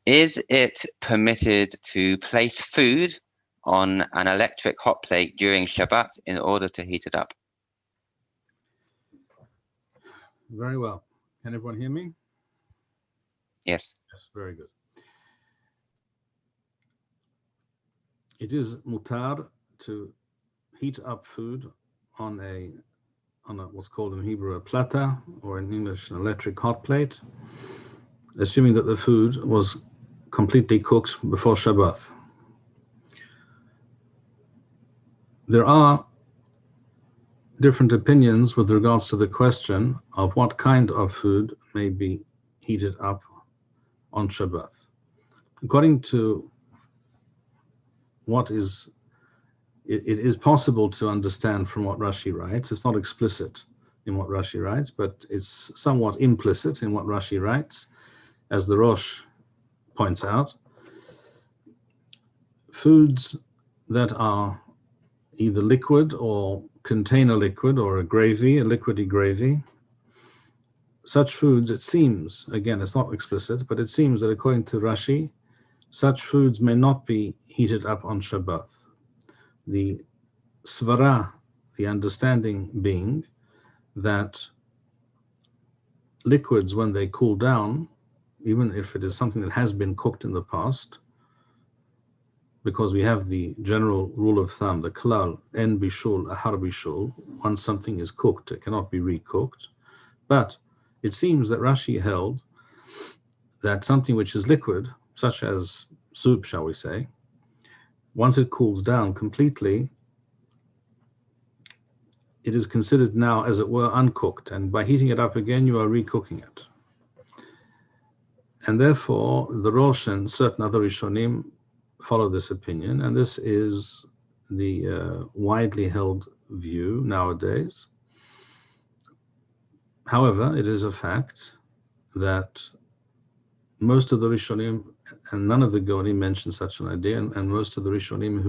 Is it permitted to place food on an electric hot plate during Shabbat in order to heat it up? Very well. Can everyone hear me? Yes. Yes, very good. It is mutar to heat up food on a what's called in Hebrew a plata, or in English an electric hot plate, assuming that the food was completely cooked before Shabbath. There are different opinions with regards to the question of what kind of food may be heated up on Shabbath. According to what is, it is possible to understand from what Rashi writes. It's not explicit in what Rashi writes, but it's somewhat implicit in what Rashi writes, as the Rosh points out. Foods that are either liquid or contain a liquid or a gravy, a liquidy gravy, such foods, it seems, again, it's not explicit, but it seems that according to Rashi, such foods may not be heated up on Shabbat. The svara, the understanding being that liquids, when they cool down, even if it is something that has been cooked in the past, because we have the general rule of thumb, the klal, en bishul, ahar bishul, once something is cooked, it cannot be recooked. But it seems that Rashi held that something which is liquid, such as soup, shall we say, once it cools down completely, it is considered now, as it were, uncooked, and by heating it up again, you are recooking it. And therefore, the Rosh and certain other Rishonim follow this opinion, and this is the widely held view nowadays. However, it is a fact that most of the Rishonim, and none of the Gaonim mention such an idea, and most of the Rishonim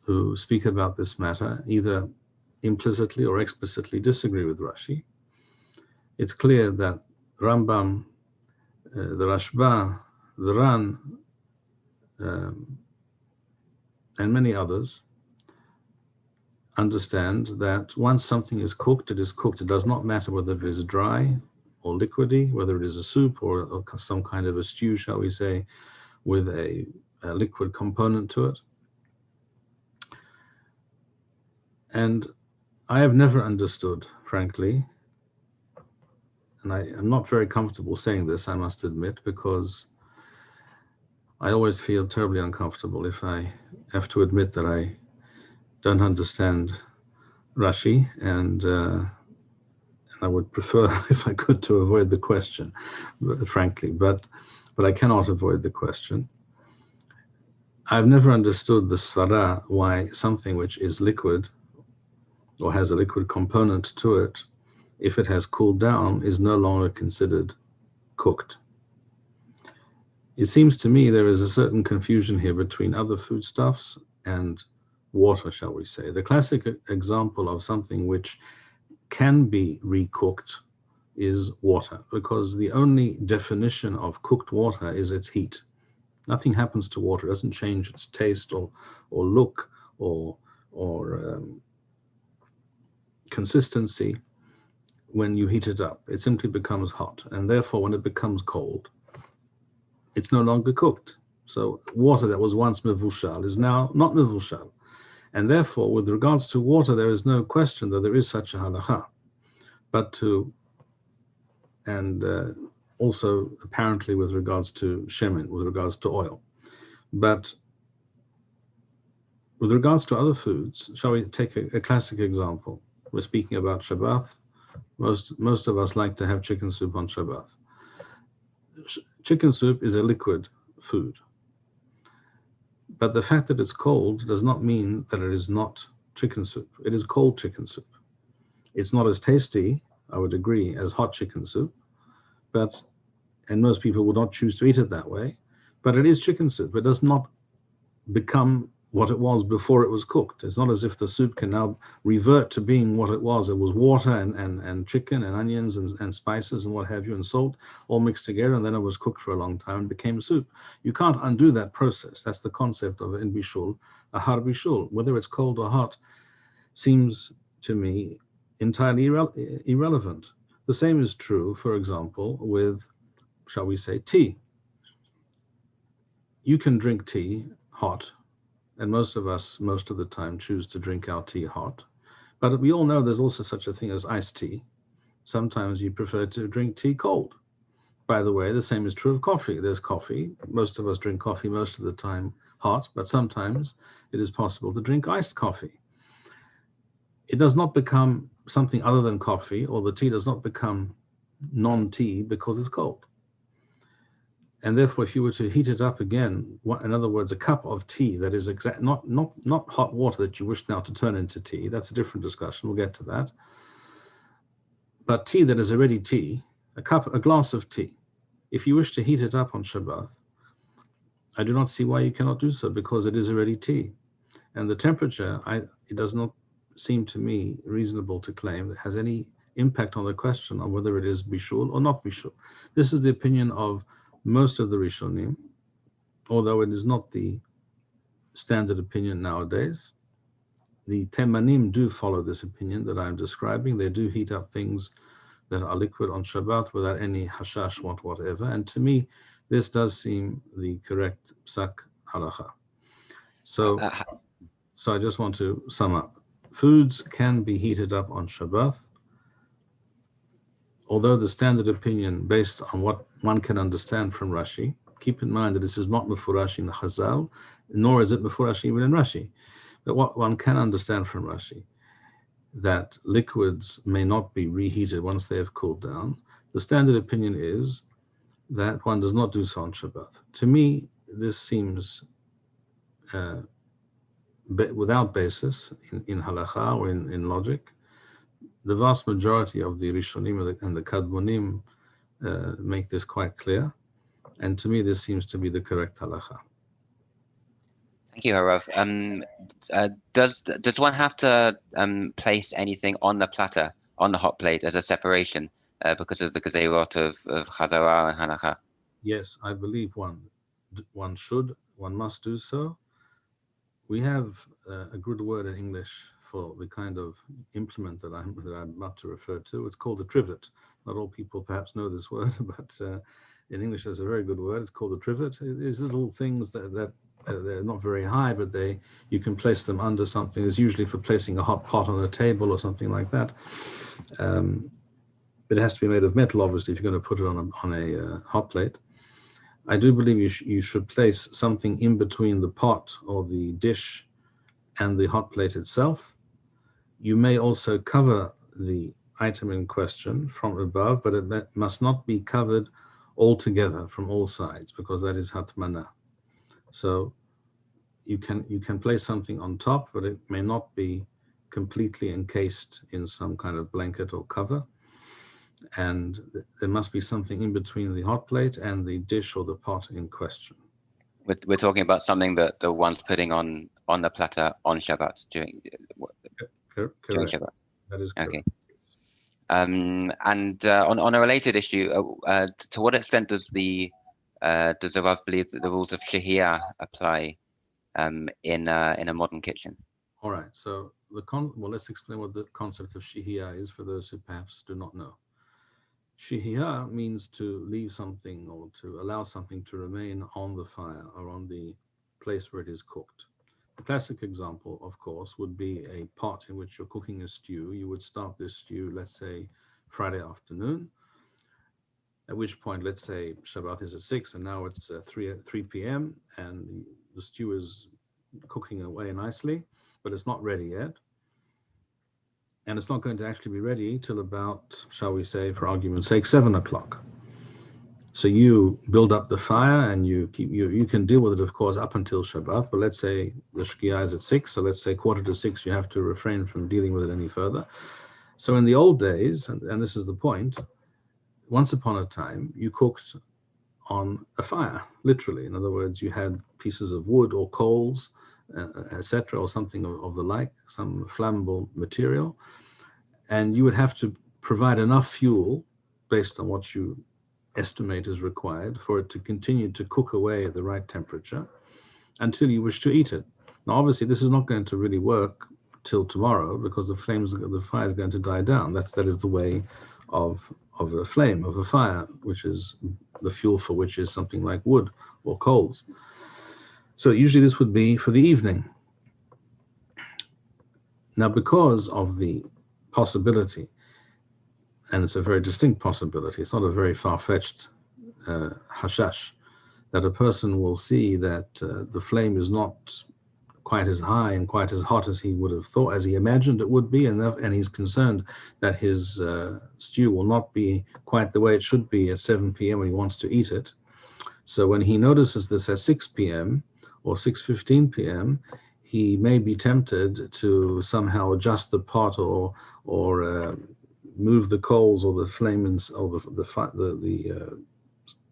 who speak about this matter either implicitly or explicitly disagree with Rashi. It's clear that Rambam, the Rashba, the Ran, and many others understand that once something is cooked, it is cooked. It does not matter whether it is dry or liquidy, whether it is a soup or some kind of a stew, shall we say, with a liquid component to it. And I have never understood, frankly, and I am not very comfortable saying this, I must admit, because I always feel terribly uncomfortable if I have to admit that I don't understand Rashi, and I would prefer, if I could, to avoid the question, frankly, but I cannot avoid the question. I've never understood the svara, why something which is liquid or has a liquid component to it, if it has cooled down, is no longer considered cooked. It seems to me there is a certain confusion here between other foodstuffs and water, shall we say. The classic example of something which can be recooked is water, because the only definition of cooked water is its heat. Nothing happens to water. It doesn't change its taste or look or consistency when you heat it up. It simply becomes hot, and therefore when it becomes cold, it's no longer cooked. So water that was once mevushal is now not mevushal. And therefore, with regards to water, there is no question that there is such a halacha. But also apparently with regards to shemen, with regards to oil. But with regards to other foods, shall we take a classic example? We're speaking about Shabbat. Most of us like to have chicken soup on Shabbat. Chicken soup is a liquid food. But the fact that it's cold does not mean that it is not chicken soup. It is cold chicken soup. It's not as tasty, I would agree, as hot chicken soup, and most people would not choose to eat it that way, but it is chicken soup. It does not become what it was before it was cooked. It's not as if the soup can now revert to being what it was. It was water and chicken and onions and spices and what have you, and salt all mixed together, and then it was cooked for a long time and became soup. You can't undo that process. That's the concept of in bishul, a har bishul. Whether it's cold or hot seems to me entirely irrelevant. The same is true, for example, with, shall we say, tea. You can drink tea hot, and most of us, most of the time, choose to drink our tea hot. But we all know there's also such a thing as iced tea. Sometimes you prefer to drink tea cold. By the way, the same is true of coffee. There's coffee. Most of us drink coffee most of the time hot, but sometimes it is possible to drink iced coffee. It does not become something other than coffee, or the tea does not become non-tea because it's cold. And therefore, if you were to heat it up again, in other words, a cup of tea that is not hot water that you wish now to turn into tea, that's a different discussion, we'll get to that. But tea that is already tea, a glass of tea, if you wish to heat it up on Shabbat, I do not see why you cannot do so, because it is already tea. And the temperature, it does not seem to me reasonable to claim that has any impact on the question of whether it is bishul or not bishul. This is the opinion of most of the Rishonim, although it is not the standard opinion nowadays. The Temanim do follow this opinion that I'm describing. They do heat up things that are liquid on Shabbat without any hashash, whatever. And to me, this does seem the correct psak halacha. So I just want to sum up. Foods can be heated up on Shabbat, although the standard opinion based on what one can understand from Rashi, keep in mind that this is not Mefurash in Chazal, nor is it Mefurash even in Rashi, but what one can understand from Rashi, that liquids may not be reheated once they have cooled down. The standard opinion is that one does not do so on Shabbat. To me, this seems without basis in halakha or in logic. The vast majority of the Rishonim and the Kadmonim make this quite clear, and to me this seems to be the correct halakha. Thank you, Harav. Does one have to place anything on the platter, on the hot plate, as a separation because of the gezerot of Chazara and Halacha? Yes, I believe one must do so. We have a good word in English for the kind of implement that I'm about to refer to. It's called a trivet. Not all people perhaps know this word, but in English there's a very good word. It's called a trivet. These little things that they're not very high, but you can place them under something. It's usually for placing a hot pot on a table or something like that. It has to be made of metal, obviously, if you're going to put it on a hot plate. I do believe you should place something in between the pot or the dish and the hot plate itself. You may also cover the item in question from above, but it must not be covered altogether from all sides, because that is hatmana. So you can place something on top, but it may not be completely encased in some kind of blanket or cover. And there must be something in between the hot plate and the dish or the pot in question. We're talking about something that the one's putting on the platter on Shabbat during Shabbat. That is correct. Okay. And on a related issue, to what extent does the Rav believe that the rules of shehiyah apply in a modern kitchen? All right. So let's explain what the concept of shehiyah is for those who perhaps do not know. Shehiyah means to leave something or to allow something to remain on the fire or on the place where it is cooked. The classic example, of course, would be a pot in which you're cooking a stew. You would start this stew, let's say, Friday afternoon, at which point, let's say, Shabbat is at 6, and now it's 3 p.m., and the stew is cooking away nicely, but it's not ready yet. And it's not going to actually be ready till about, shall we say, for argument's sake, 7 o'clock. So you build up the fire, and you can deal with it, of course, up until Shabbat. But let's say the shehiyah is at 6, so let's say 5:45, you have to refrain from dealing with it any further. So in the old days, and this is the point, once upon a time, you cooked on a fire, literally. In other words, you had pieces of wood or coals, etc., or something of the like, some flammable material, and you would have to provide enough fuel based on what you estimate is required for it to continue to cook away at the right temperature until you wish to eat it. Now, obviously, this is not going to really work till tomorrow because the fire is going to die down. That is the way of a flame, of a fire, which is the fuel for which is something like wood or coals. So usually this would be for the evening. Now, because of the possibility, and it's a very distinct possibility, it's not a very far-fetched hashash, that a person will see that the flame is not quite as high and quite as hot as he would have thought, as he imagined it would be, and he's concerned that his stew will not be quite the way it should be at 7 p.m. when he wants to eat it. So when he notices this at 6 p.m. or 6:15 p.m., he may be tempted to somehow adjust the pot or move the coals or the flames or the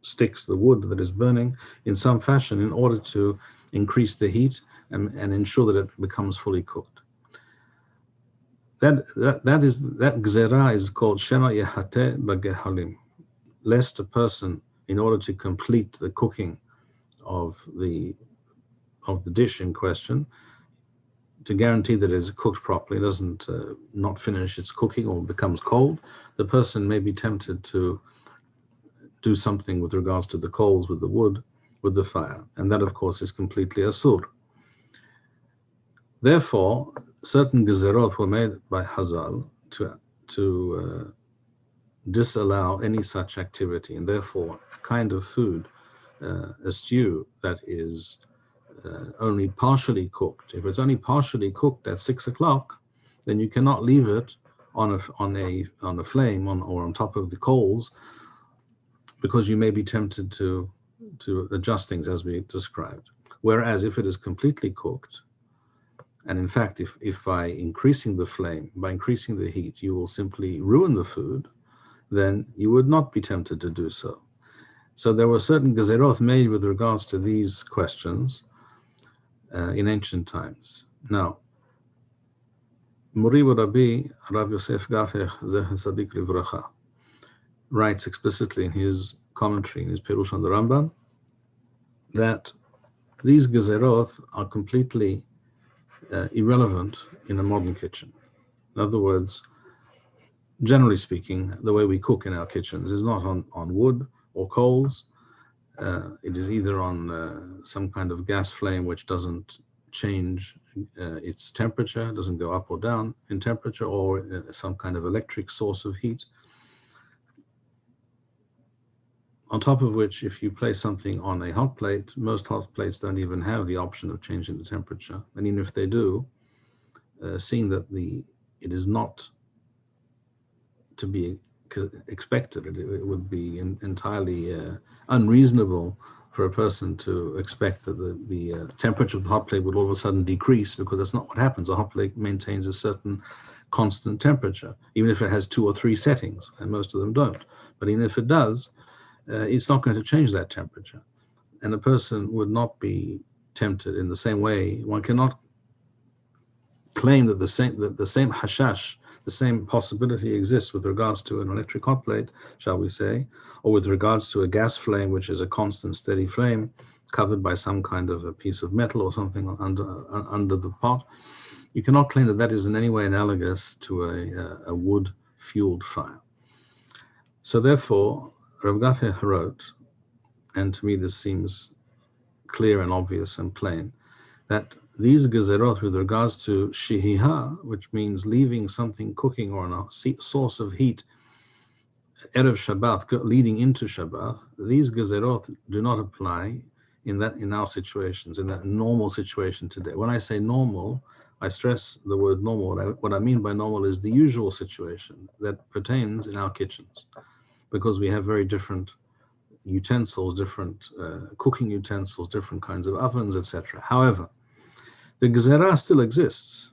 sticks, the wood that is burning in some fashion in order to increase the heat and ensure that it becomes fully cooked. That gzera is called shema yehate bagehalim, lest a person, in order to complete the cooking of the dish in question, to guarantee that it is cooked properly, doesn't not finish its cooking or becomes cold, the person may be tempted to do something with regards to the coals, with the wood, with the fire, and that of course is completely asur. Therefore, certain gezerot were made by Hazal to disallow any such activity, and therefore a kind of food, a stew that is only partially cooked. If it's only partially cooked at 6 o'clock, then you cannot leave it on a flame or on top of the coals, because you may be tempted to adjust things as we described. Whereas if it is completely cooked, and in fact, if by increasing the flame, by increasing the heat, you will simply ruin the food, then you would not be tempted to do so. So there were certain gezerot made with regards to these questions in ancient times. Now, Mori Rabbi Yosef Gafech Zecher Tzadik Livracha writes explicitly in his commentary, in his Perush on the Rambam, that these gezerot are completely irrelevant in a modern kitchen. In other words, generally speaking, the way we cook in our kitchens is not on wood or coals. It is either on some kind of gas flame which doesn't change its temperature, doesn't go up or down in temperature, or some kind of electric source of heat. On top of which, if you place something on a hot plate, most hot plates don't even have the option of changing the temperature. And even if they do, seeing that it is not to be expected, it would be entirely unreasonable for a person to expect that the temperature of the hot plate would all of a sudden decrease, because that's not what happens. A hot plate maintains a certain constant temperature, even if it has 2 or 3 settings, and most of them don't. But even if it does, it's not going to change that temperature. And a person would not be tempted in the same way. One cannot claim that the same hashash, the same possibility exists with regards to an electric hot plate, shall we say, or with regards to a gas flame, which is a constant steady flame covered by some kind of a piece of metal or something under the pot. You cannot claim that that is in any way analogous to a wood-fueled fire. So therefore, Rav Gafeh wrote, and to me this seems clear and obvious and plain, that these gezerot with regards to shehiyah, which means leaving something cooking or on a source of heat erev Shabbat, leading into Shabbat, these gezerot do not apply in our situations, in that normal situation today. When I say normal, I stress the word normal. What I mean by normal is the usual situation that pertains in our kitchens, because we have very different utensils, different cooking utensils, different kinds of ovens, etc. However, the gezerah still exists.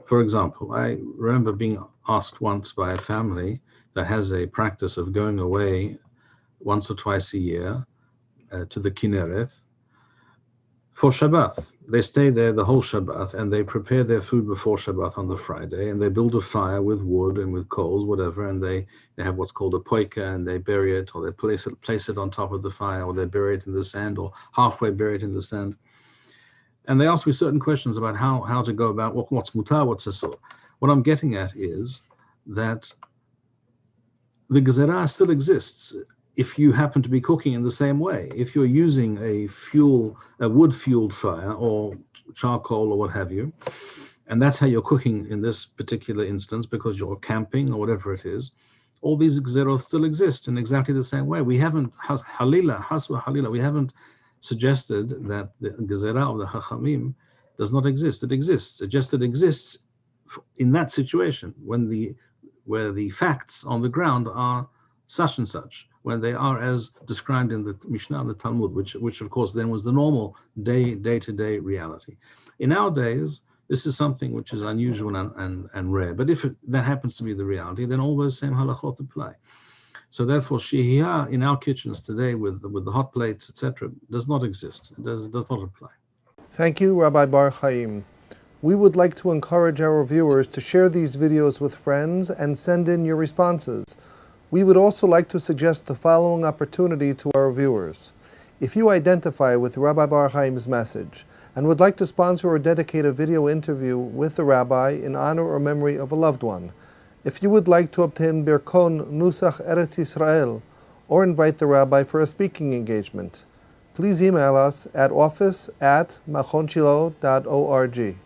For example, I remember being asked once by a family that has a practice of going away once or twice a year to the Kinneret For Shabbat, they stay there the whole Shabbat, and they prepare their food before Shabbat on the Friday, and they build a fire with wood and with coals, whatever, and they have what's called a poika, and they bury it, or they place it on top of the fire, or they bury it in the sand, or halfway bury it in the sand. And they ask me certain questions about how to go about what's mutar, what's asur. What I'm getting at is that the gezerah still exists if you happen to be cooking in the same way. If you're using a wood-fueled fire or charcoal or what have you, and that's how you're cooking in this particular instance because you're camping or whatever it is, all these gezerot still exist in exactly the same way. We haven't, halila, we haven't suggested that the gezerah of the Chachamim does not exist. It exists. It just exists in that situation where the facts on the ground are such and such, when they are as described in the Mishnah and the Talmud, which of course then was the normal day-to-day reality. In our days, this is something which is unusual and rare. But if that happens to be the reality, then all those same halachot apply. So therefore, shehiyah in our kitchens today with the hot plates, etc., does not exist. It does not apply. Thank you, Rabbi Bar-Hayim. We would like to encourage our viewers to share these videos with friends and send in your responses. We would also like to suggest the following opportunity to our viewers. If you identify with Rabbi Bar-Hayim's message and would like to sponsor or dedicate a video interview with the rabbi in honor or memory of a loved one, if you would like to obtain Birkon Nusach Eretz Yisrael or invite the rabbi for a speaking engagement, please email us at office@machonshilo.org.